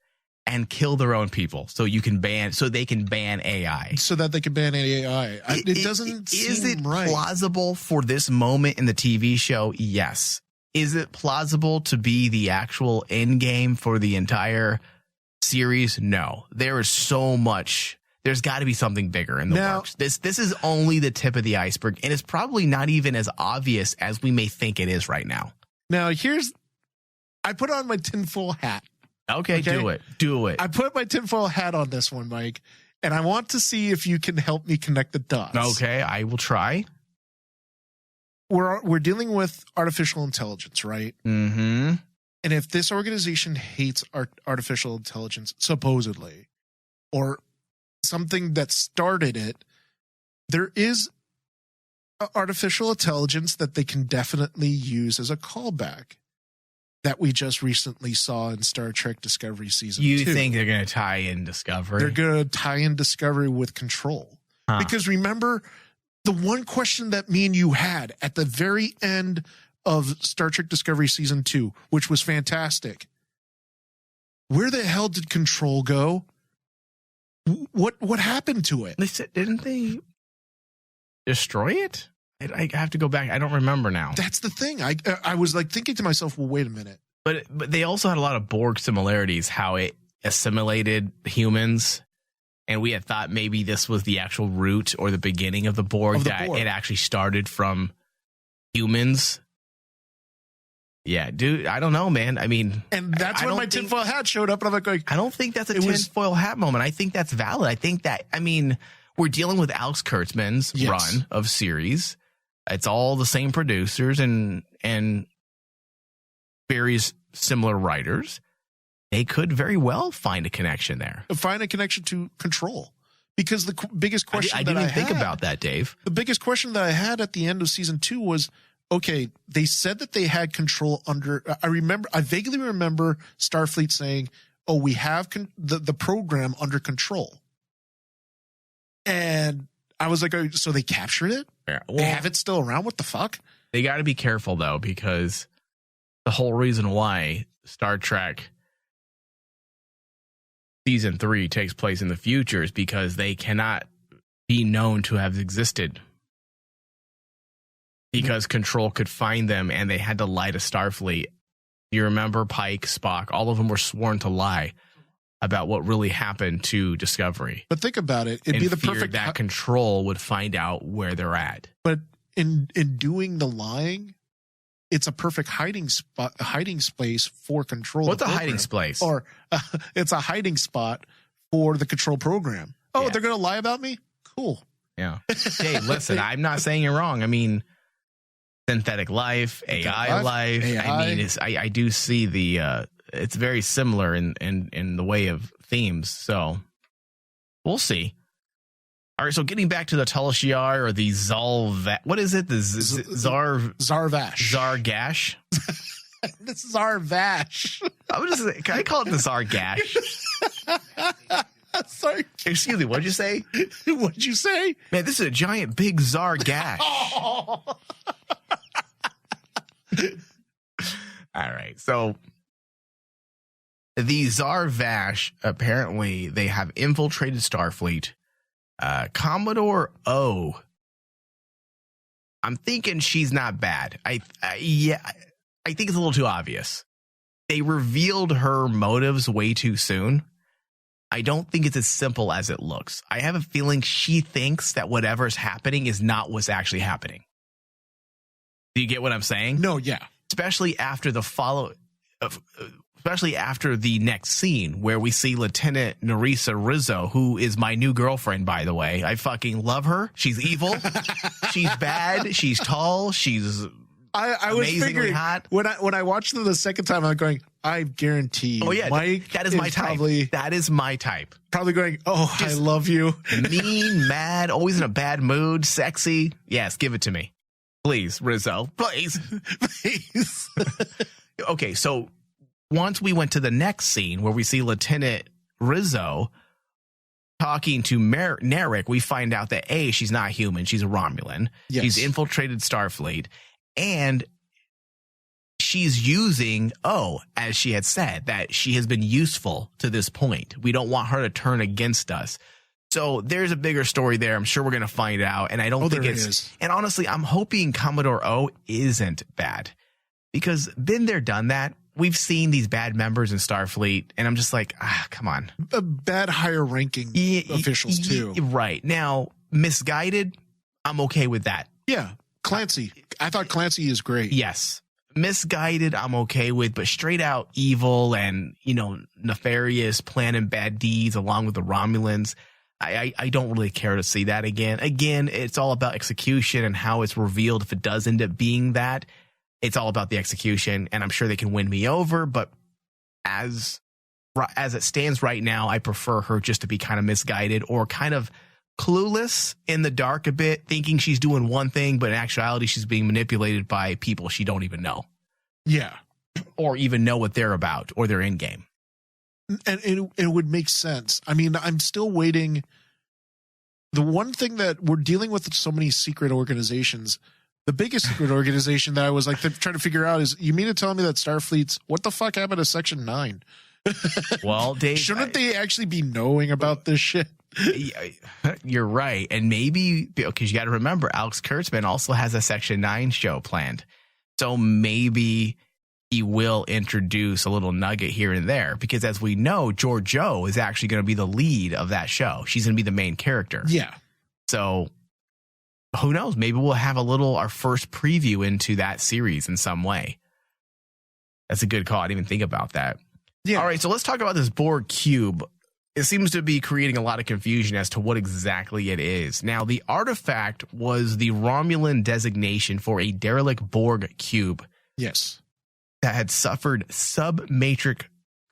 and kill their own people so they can ban AI? So that they can ban AI. It doesn't seem right. Plausible for this moment in the TV show? Yes. Is it plausible to be the actual end game for the entire series? No. There is so much. There's got to be something bigger in the works. This is only the tip of the iceberg, and it's probably not even as obvious as we may think it is right now. Now, I put on my tinfoil hat. Okay, do it. I put my tinfoil hat on this one, Mike, and I want to see if you can help me connect the dots. Okay, I will try. We're dealing with artificial intelligence, right? Mm-hmm. And if this organization hates artificial intelligence, supposedly, or something that started it, there is artificial intelligence that they can definitely use as a callback that we just recently saw in Star Trek Discovery Season 2. You think they're going to tie in Discovery? They're going to tie in Discovery with Control. Huh. Because remember, the one question that me and you had at the very end of Star Trek Discovery Season 2, which was fantastic. Where the hell did Control go? What happened to it? They said, didn't they destroy it? I have to go back. I don't remember now. That's the thing. I was like thinking to myself, well, wait a minute. But they also had a lot of Borg similarities, how it assimilated humans. And we had thought maybe this was the actual root or the beginning of the Borg, it actually started from humans. Yeah, dude, I don't know, man. I mean, and that's when my tinfoil hat showed up, and I'm like, I don't think that's a tinfoil hat moment. I think that's valid. I think that, I mean, we're dealing with Alex Kurtzman's run of series. It's all the same producers and various similar writers. They could very well find a connection there. Find a connection to Control, because the biggest question I didn't think about that, Dave. The biggest question that I had at the end of season 2 was, okay, they said that they had Control under. I vaguely remember Starfleet saying, "Oh, we have the program under control," and I was like, "So they captured it? Yeah, well, they have it still around? What the fuck?" They got to be careful though, because the whole reason why Star Trek season 3 takes place in the future is because they cannot be known to have existed. Because Control could find them, and they had to lie to Starfleet. You remember Pike, Spock, all of them were sworn to lie about what really happened to Discovery. But think about it. It'd be the perfect that Control would find out where they're at. But in doing the lying, it's a perfect hiding space for Control. What's a hiding space? Or it's a hiding spot for the Control program. Oh, they're going to lie about me? Cool. Yeah. Hey, listen, I'm not saying you're wrong. I mean, synthetic life, AI life. I mean, I do see the it's very similar in the way of themes. So we'll see. All right, so getting back to the Tal Shiar or the what is it? The Zarvash. Zargash? This is Zarvash. Can I call it the Zargash? Sorry. Excuse me, what'd you say? What'd you say? Man, this is a giant big Zargash. All right, so the Zarvash, apparently they have infiltrated Starfleet. Commodore O, I'm thinking she's not bad. I think it's a little too obvious. They revealed her motives way too soon. I don't think it's as simple as it looks. I have a feeling she thinks that whatever's happening is not what's actually happening. Do you get what I'm saying? No, yeah. Especially after especially after the next scene where we see Lieutenant Nerissa Rizzo, who is my new girlfriend, by the way. I fucking love her. She's evil. She's bad. She's tall. She's I was figuring hot. When I watched them the second time, I'm going, I guarantee. Oh yeah, Mike that is my type. That is my type. Probably going, oh, just I love you. Mean, mad, always in a bad mood, sexy. Yes, give it to me, please, Rizzo. Please, please. Okay, so once we went to the next scene where we see Lieutenant Rizzo talking to Narek, we find out that A, she's not human. She's a Romulan. Yes. She's infiltrated Starfleet. And she's using as she had said, that she has been useful to this point. We don't want her to turn against us. So there's a bigger story there. I'm sure we're going to find out. And I don't think it's... And honestly, I'm hoping Commodore O isn't bad. Because been there, done that. We've seen these bad members in Starfleet, and I'm just like, come on. Bad higher ranking officials, too. Right. Now, misguided, I'm okay with that. Yeah. Clancy. I thought Clancy is great. Yes. Misguided, I'm okay with, but straight out evil and, nefarious, planning bad deeds along with the Romulans, I don't really care to see that again. Again, it's all about execution and how it's revealed. If it does end up being that, it's all about the execution, and I'm sure they can win me over, but as it stands right now, I prefer her just to be kind of misguided or kind of clueless in the dark a bit, thinking she's doing one thing, but in actuality, she's being manipulated by people she don't even know. Yeah. Or even know what they're about or their end game. And it would make sense. I mean, I'm still waiting. The one thing that we're dealing with so many secret organizations, the biggest secret organization that I was like trying to figure out is, you mean to tell me that Starfleet's, what the fuck happened to Section 9? Well, Dave, shouldn't they actually be knowing about this shit? You're right. And maybe because you got to remember, Alex Kurtzman also has a Section 9 show planned. So maybe he will introduce a little nugget here and there, because as we know, Georgiou is actually going to be the lead of that show. She's going to be the main character. Yeah. So who knows? Maybe we'll have our first preview into that series in some way. That's a good call. I didn't even think about that. Yeah. All right. So let's talk about this Borg cube. It seems to be creating a lot of confusion as to what exactly it is. Now, the artifact was the Romulan designation for a derelict Borg cube. Yes. That had suffered submatrix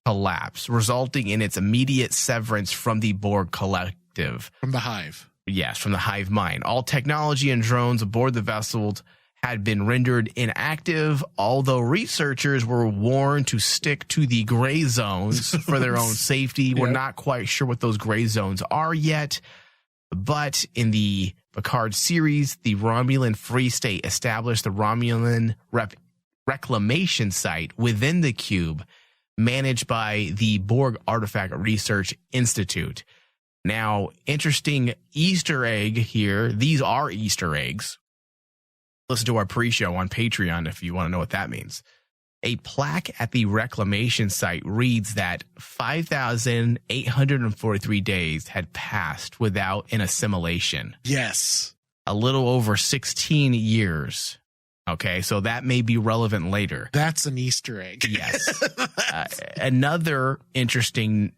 collapse, resulting in its immediate severance from the Borg collective. From the hive. Yes, from the hive mind. All technology and drones aboard the vessel had been rendered inactive, although researchers were warned to stick to the gray zones for their own safety. We're not quite sure what those gray zones are yet, but in the Picard series, the Romulan Free State established the Romulan reclamation site within the cube, managed by the Borg Artifact Research Institute. Now, interesting Easter egg here. These are Easter eggs. Listen to our pre-show on Patreon if you want to know what that means. A plaque at the reclamation site reads that 5,843 days had passed without an assimilation. Yes. A little over 16 years. Okay, so that may be relevant later. That's an Easter egg. Yes. Another interesting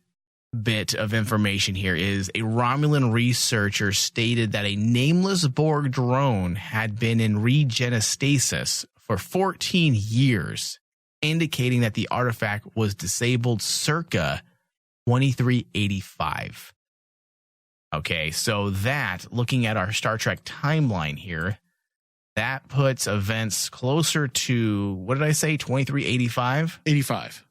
bit of information here is a Romulan researcher stated that a nameless Borg drone had been in regenestasis for 14 years, indicating that the artifact was disabled circa 2385. Okay, so that, looking at our Star Trek timeline here, that puts events closer to, what did I say, 2385? 85.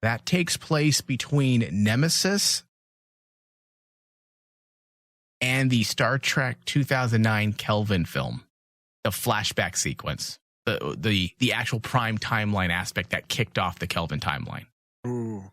That takes place between Nemesis and the Star Trek 2009 Kelvin film, the flashback sequence, the actual prime timeline aspect that kicked off the Kelvin timeline. Ooh.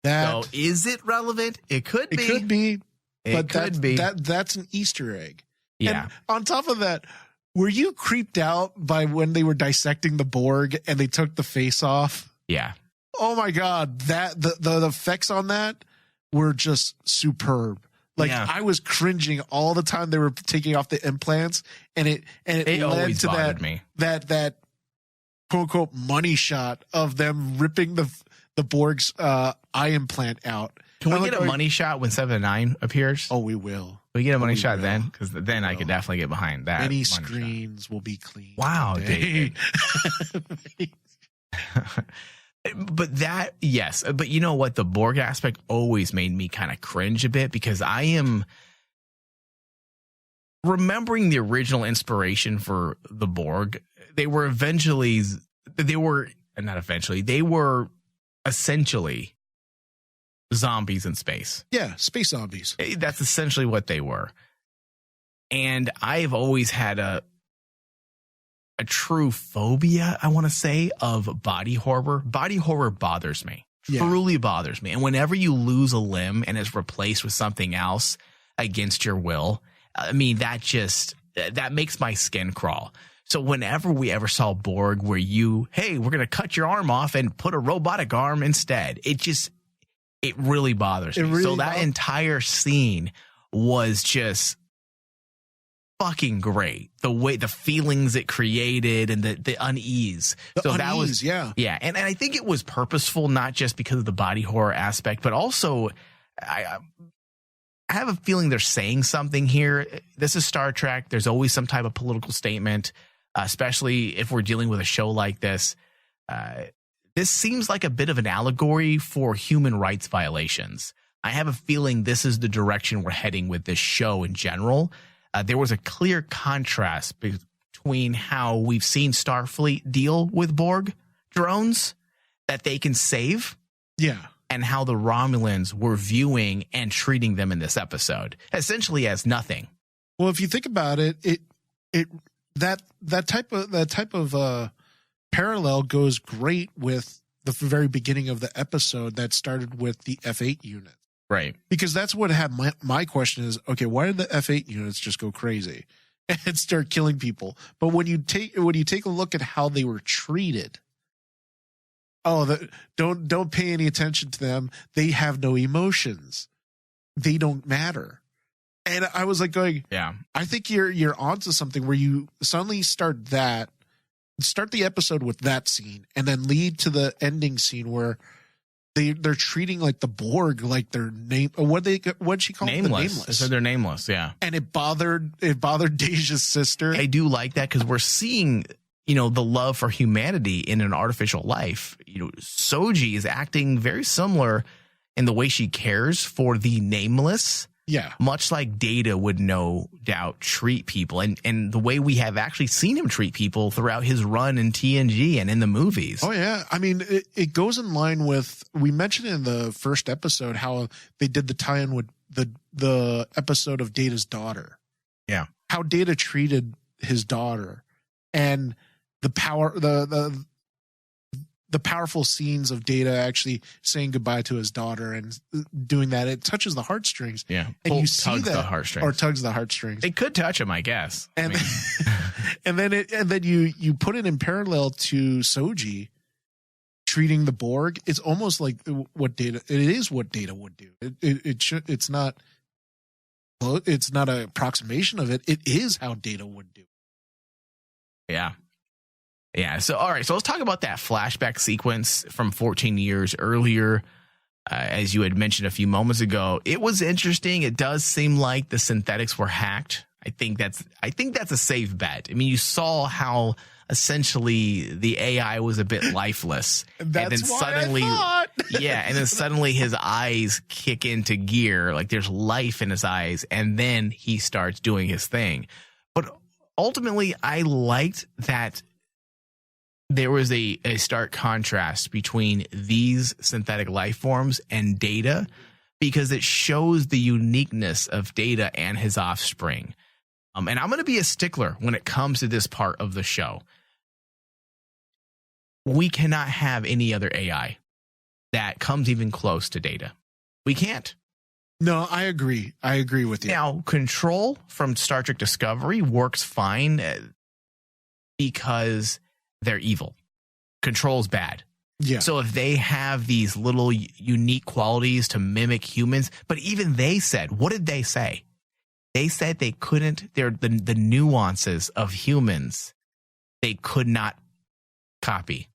So is it relevant? It could be. It could be. It could be. That's an Easter egg. Yeah. And on top of that, were you creeped out by when they were dissecting the Borg and they took the face off? Yeah. Oh my God, that the effects on that were just superb. Like I was cringing all the time they were taking off the implants, and it led to that quote unquote money shot of them ripping the Borg's eye implant out. Can we get a money shot when 7 and 9 appears? Oh, we will. We get a money shot then, because then I could definitely get behind that. Many screens will be clean. Wow, David. But that, yes. But you know what? The Borg aspect always made me kind of cringe a bit, because I am remembering the original inspiration for the Borg. They were essentially zombies in space. Yeah, space zombies. That's essentially what they were. And I've always had a true phobia, I want to say, of body horror. Body horror bothers me. Truly bothers me. And whenever you lose a limb and it's replaced with something else against your will, I mean, that makes my skin crawl. So whenever we ever saw Borg where we're going to cut your arm off and put a robotic arm instead, it really bothers me. So that entire scene was just fucking great. The feelings it created and the unease. Yeah. And I think it was purposeful, not just because of the body horror aspect, but also I have a feeling they're saying something here. This is Star Trek. There's always some type of political statement, especially if we're dealing with a show like this. This seems like a bit of an allegory for human rights violations. I have a feeling this is the direction we're heading with this show in general. There was a clear contrast between how we've seen Starfleet deal with Borg drones that they can save. Yeah. And how the Romulans were viewing and treating them in this episode, essentially as nothing. Well, if you think about it, that type of parallel goes great with the very beginning of the episode that started with the F8 unit. Right. Because that's what had my question is, okay, why did the F8 units just go crazy and start killing people? But when you take a look at how they were treated, don't pay any attention to them. They have no emotions. They don't matter. And I was like going, yeah, I think you're onto something where you suddenly start the episode with that scene and then lead to the ending scene where they're treating like the Borg like their name. What'd she call nameless. Them? Nameless. They said they're nameless. Yeah, and it bothered Deja's sister. I do like that because we're seeing, the love for humanity in an artificial life. Soji is acting very similar in the way she cares for the nameless. Yeah. Much like Data would no doubt treat people and the way we have actually seen him treat people throughout his run in TNG and in the movies. Oh, yeah. I mean, it goes in line with, we mentioned in the first episode how they did the tie-in with the episode of Data's daughter. Yeah. How Data treated his daughter and the power, the powerful scenes of Data actually saying goodbye to his daughter and doing that. It touches the heartstrings. Yeah. And you see tugs that, the heartstrings. or tugs the heartstrings. It could touch him, I guess. And then you put it in parallel to Soji treating the Borg. It's almost like what Data would do. It's not an approximation of it. It is how Data would do. Yeah. Yeah. So, all right. So let's talk about that flashback sequence from 14 years earlier. As you had mentioned a few moments ago, it was interesting. It does seem like the synthetics were hacked. I think that's a safe bet. I mean, you saw how essentially the AI was a bit lifeless. That's and then why suddenly, I thought. yeah. And then suddenly his eyes kick into gear. Like there's life in his eyes. And then he starts doing his thing. But ultimately, I liked that there was a stark contrast between these synthetic life forms and Data, because it shows the uniqueness of Data and his offspring. And I'm going to be a stickler when it comes to this part of the show. We cannot have any other AI that comes even close to Data. We can't. No, I agree. I agree with you. Now, Control from Star Trek Discovery works fine because they're evil. Control's bad. Yeah. So if they have these little unique qualities to mimic humans, but even they said, what did they say? They said they couldn't, the nuances of humans, they could not copy.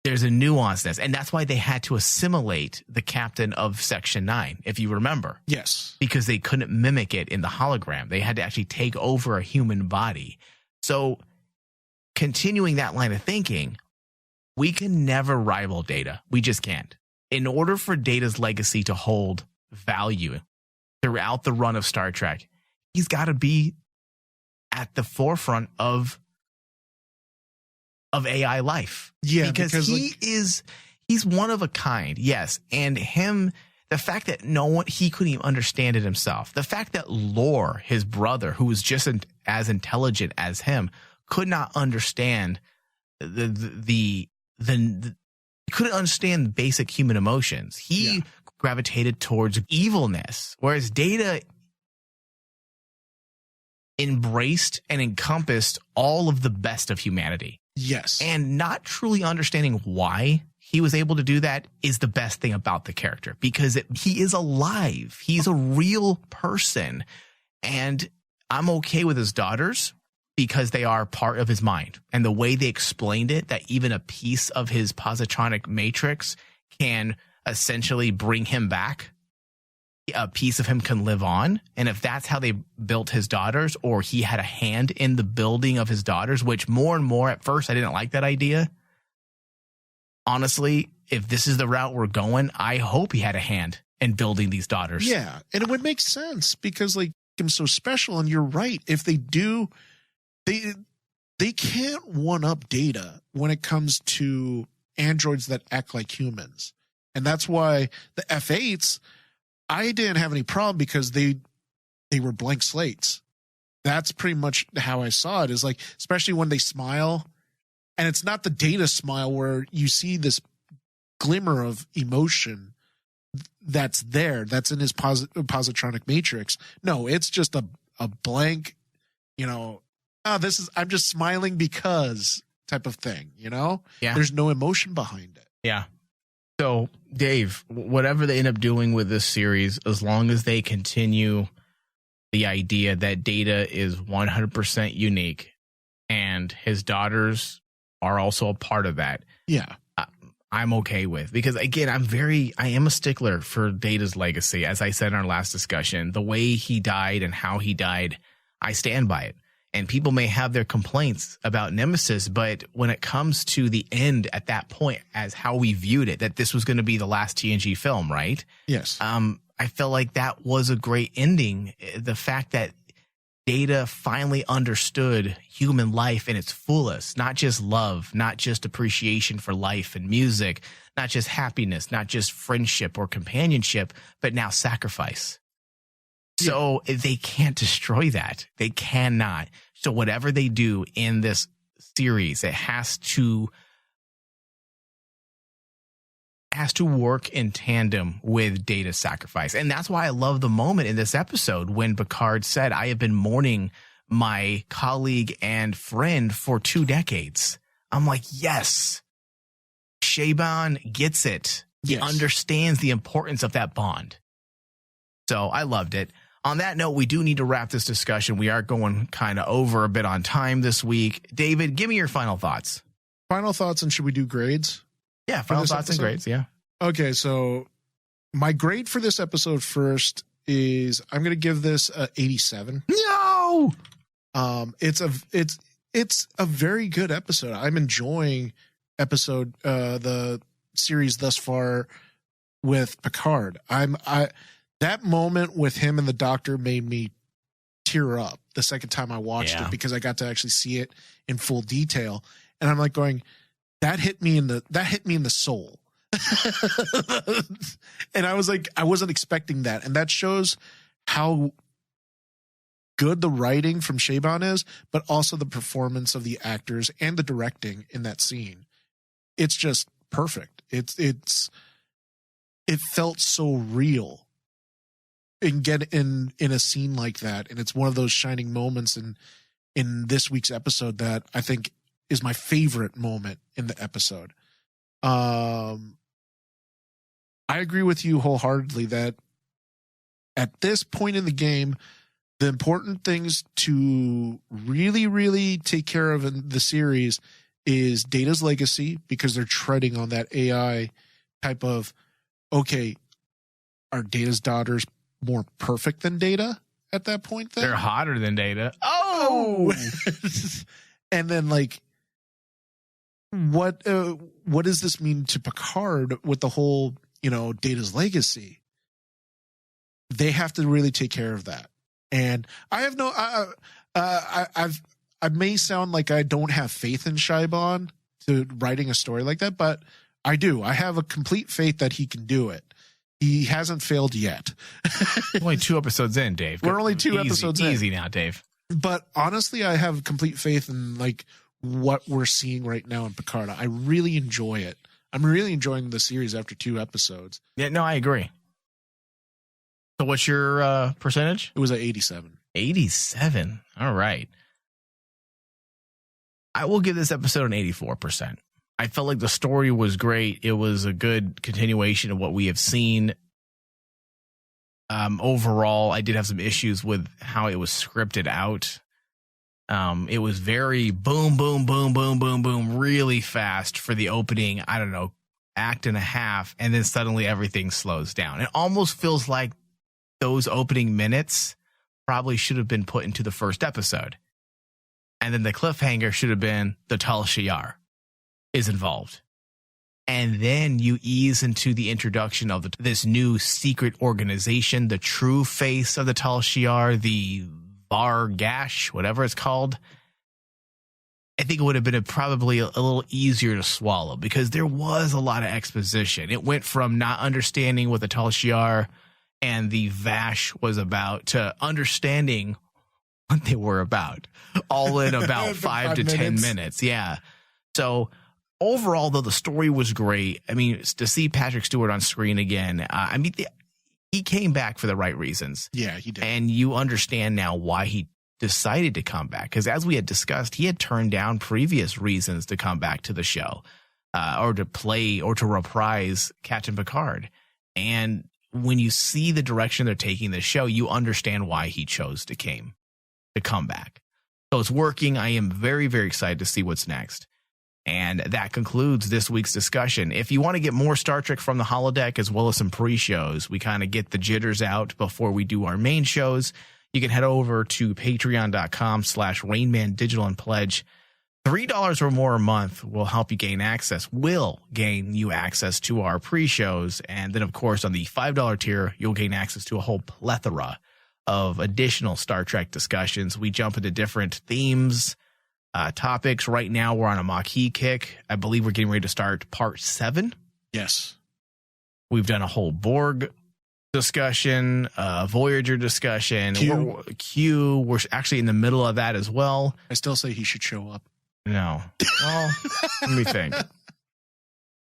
There's a nuanceness, and that's why they had to assimilate the captain of Section 9, if you remember. Yes. Because they couldn't mimic it in the hologram. They had to actually take over a human body. So continuing that line of thinking, we can never rival Data. We just can't. In order for Data's legacy to hold value throughout the run of Star Trek, he's got to be at the forefront of AI life. Yeah, because he's one of a kind. Yes. And the fact that he couldn't even understand it himself. The fact that Lore, his brother, who was just as intelligent as him, could not understand the couldn't understand basic human emotions. He gravitated towards evilness, whereas Data embraced and encompassed all of the best of humanity. Yes. And not truly understanding why he was able to do that is the best thing about the character, because he is alive. He's a real person. And I'm okay with his daughters because they are part of his mind. And the way they explained it, that even a piece of his positronic matrix can essentially bring him back. A piece of him can live on. And if that's how they built his daughters, or he had a hand in the building of his daughters, which more and more at first I didn't like that idea. Honestly, if this is the route we're going, I hope he had a hand in building these daughters. Yeah. And it would make sense because I'm so special. And you're right. If they do, they can't one up Data when it comes to androids that act like humans. And that's why the F8s, I didn't have any problem because they were blank slates. That's pretty much how I saw it, is like, especially when they smile And it's not the Data smile where you see this glimmer of emotion that's there, that's in his positronic matrix. No, it's just a blank, I'm just smiling because type of thing, Yeah. There's no emotion behind it. Yeah. So, Dave, whatever they end up doing with this series, as long as they continue the idea that Data is 100% unique and his daughters are also a part of that. Yeah. I'm okay with, because again, I am a stickler for Data's legacy. As I said in our last discussion, the way he died and how he died, I stand by it. And people may have their complaints about Nemesis, but when it comes to the end at that point, as how we viewed it, that this was going to be the last TNG film, right? Yes. I felt like that was a great ending. The fact that Data finally understood human life in its fullest, not just love, not just appreciation for life and music, not just happiness, not just friendship or companionship, but now sacrifice. So they can't destroy that. They cannot. So whatever they do in this series, it has to work in tandem with Data's sacrifice. And that's why I love the moment in this episode when Picard said, I have been mourning my colleague and friend for 2 decades. I'm like, yes, Shaban gets it. He understands the importance of that bond. So I loved it. On that note, we do need to wrap this discussion. We are going kind of over a bit on time this week. David, give me your final thoughts. Final thoughts, and should we do grades? Yeah, final thoughts and grades, yeah. Okay, so my grade for this episode first is I'm going to give this a 87. No! It's a very good episode. I'm enjoying the series thus far with Picard. That moment with him and the Doctor made me tear up the second time I watched it, because I got to actually see it in full detail, and I'm like going, that hit me in the soul. And I was like, I wasn't expecting that. And that shows how good the writing from Shaban is, but also the performance of the actors and the directing in that scene. It's just perfect. It felt so real and get in a scene like that. And it's one of those shining moments in this week's episode that I think is my favorite moment in the episode. I agree with you wholeheartedly that at this point in the game, the important things to really, really take care of in the series is Data's legacy, because they're treading on that AI type of, okay, are Data's daughters more perfect than Data at that point? Then they're hotter than Data. Oh, and then like, what does this mean to Picard with the whole, Data's legacy? They have to really take care of that. And I have I may sound like I don't have faith in Shaban to writing a story like that, but I do. I have a complete faith that he can do it. He hasn't failed yet. Only 2 episodes in, Dave. We're only 2 episodes in. Easy now, Dave. But honestly, I have complete faith in like what we're seeing right now in Picard. I really enjoy it. I'm really enjoying the series after 2 episodes. Yeah, no, I agree. So what's your percentage? It was at 87. 87. All right. I will give this episode an 84%. I felt like the story was great. It was a good continuation of what we have seen. Overall, I did have some issues with how it was scripted out. It was very boom, boom, boom, boom, boom, boom, really fast for the opening, I don't know, act and a half, and then suddenly everything slows down. It almost feels like those opening minutes probably should have been put into the first episode. And then the cliffhanger should have been the Tal Shiar is involved. And then you ease into the introduction of this new secret organization, the true face of the Tal Shiar, the Vargash, whatever it's called. I think it would have been probably a little easier to swallow because there was a lot of exposition. It went from not understanding what the Tal Shiar and the Vash was about to understanding what they were about, all in about 5 to 10 minutes. Yeah. So overall, though, the story was great. I mean, to see Patrick Stewart on screen again, he came back for the right reasons. Yeah, he did. And you understand now why he decided to come back. Because as we had discussed, he had turned down previous reasons to come back to the show or to play or to reprise Captain Picard. And when you see the direction they're taking the show, you understand why he chose to come back. So it's working. I am very, very excited to see what's next. And that concludes this week's discussion. If you want to get more Star Trek from the holodeck, as well as some pre-shows, we kind of get the jitters out before we do our main shows. You can head over to patreon.com/Rainman Digital and pledge. $3 or more a month will help you gain you access to our pre-shows. And then, of course, on the $5 tier, you'll gain access to a whole plethora of additional Star Trek discussions. We jump into different themes, topics. Right now, we're on a Maquis kick. I believe we're getting ready to start part 7. Yes. We've done a whole Borg discussion, Voyager discussion. Q. We're actually in the middle of that as well. I still say he should show up. No. Well, let me think.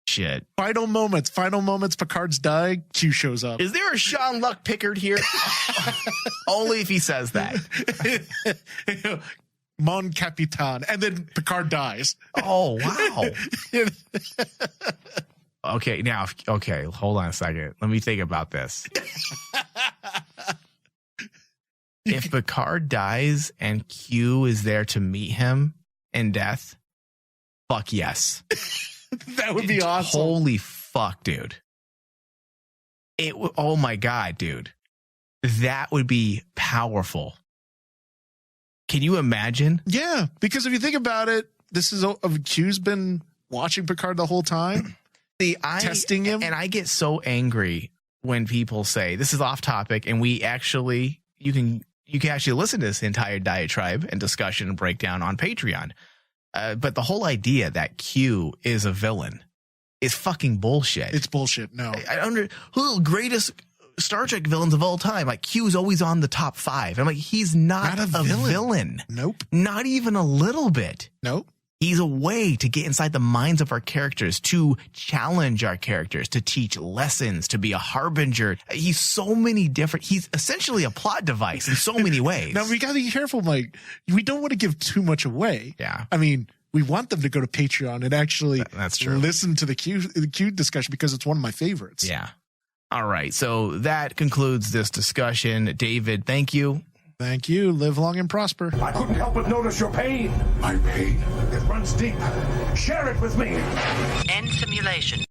Shit. Final moments. Picard's dying. Q shows up. Is there a Sean Luck Pickard here? Only if he says that. Mon Capitan. And then Picard dies. Oh, wow. Okay, hold on a second. Let me think about this. If Picard dies and Q is there to meet him in death, fuck yes. That would be awesome. Holy fuck, dude. Oh my God, dude. That would be powerful. Can you imagine? Yeah, because if you think about it, Q's been watching Picard the whole time. Testing him. And I get so angry when people say this is off topic, and you can actually listen to this entire diatribe and discussion and breakdown on Patreon. But the whole idea that Q is a villain is fucking bullshit. It's bullshit. No, who the greatest Star Trek villains of all time? Like, Q is always on the top 5. I'm like, he's not a villain. Nope. Not even a little bit. Nope. He's a way to get inside the minds of our characters, to challenge our characters, to teach lessons, to be a harbinger. He's so many different. He's essentially a plot device in so many ways. Now, we got to be careful, Mike. We don't want to give too much away. Yeah. I mean, we want them to go to Patreon and actually That's true. Listen to the Q discussion, because it's one of my favorites. Yeah. All right. So that concludes this discussion. David, thank you. Thank you. Live long and prosper. I couldn't help but notice your pain. My pain? It runs deep. Share it with me. End simulation.